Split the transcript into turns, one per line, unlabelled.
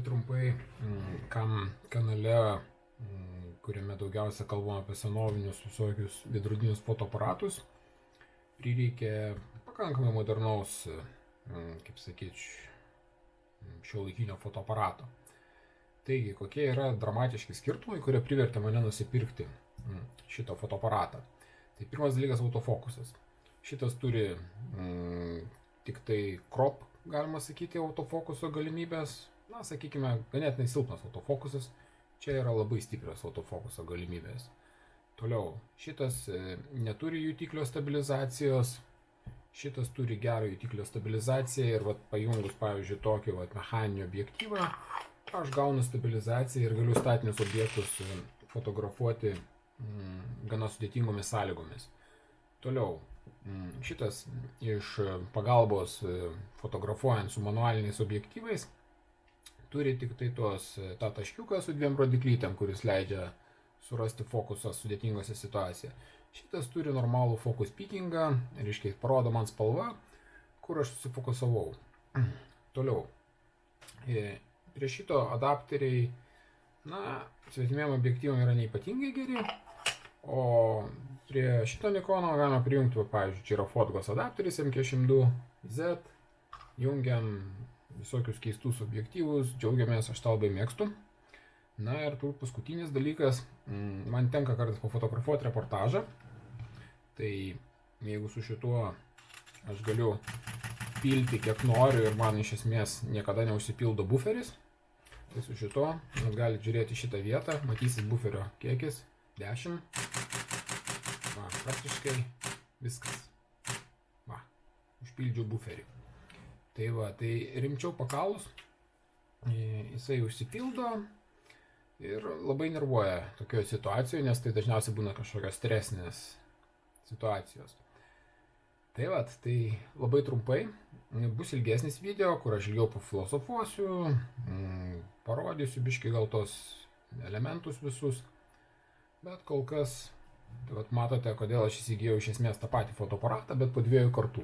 Čia trumpai, kam kanale, kuriame daugiausia kalbama apie senovinius visokius veidrodinius fotoaparatus, prireikė pakankamai modernaus, kaip sakyti, šiuolaikinio fotoaparato. Taigi, kokie yra dramatiški skirtumai, kurie privertė mane nusipirkti šitą fotoaparatą. Tai pirmas dalykas — autofokusas. Šitas turi tik tai crop, galima sakyti, autofokuso galimybės. Na, sakykime, ganėtinai silpnas autofokusas. Čia yra labai stiprios autofokuso galimybės. Toliau, šitas neturi jutiklio stabilizacijos. Šitas turi gerą jutiklio stabilizaciją ir pajungus, pavyzdžiui, tokį mechaninį objektyvą, aš gaunu stabilizaciją ir galiu statinius objektus fotografuoti gana sudėtingomis sąlygomis. Toliau, šitas iš pagalbos fotografuojant su manualiniais objektyvais turi tik tai tą taškiuką su dviem rodiklytėm, kuris leidžia surasti fokusą sudėtingose situacijose. Šitas turi normalų focus peakingą, reiškia, parodo man spalva, kur aš susifokusavau. Toliau, prie šito adapteriai, svetimiem objektyvam yra neypatingai geri, o prie šito Nikono galima prijungti, pavyzdžiui, čia yra Fotgos adapteris M42Z, jungiam visokius keistus objektyvus, džiaugiamės, aš tą labai mėgstu. Na ir paskutinis dalykas, man tenka kartais pafotografuoti reportažą, tai jeigu su šituo aš galiu pilti kiek noriu ir man iš esmės niekada neužsipildo buferis, tai su šituo jūs galite žiūrėti šitą vietą, matysit buferio kiekis 10, praktiškai viskas, užpildžiau buferį. Tai rimčiau pakalus, jisai užsipildo ir labai nervuoja tokioje situacijoje, nes tai dažniausiai būna kažkokios stresinės situacijos. Tai labai trumpai, bus ilgesnis video, kur aš ilgiau pafilosofuosiu, parodysiu biškį gal tos elementus visus, bet kol kas, matote, kodėl aš įsigijau iš esmės tą patį fotoaparatą, bet po 2 kartų.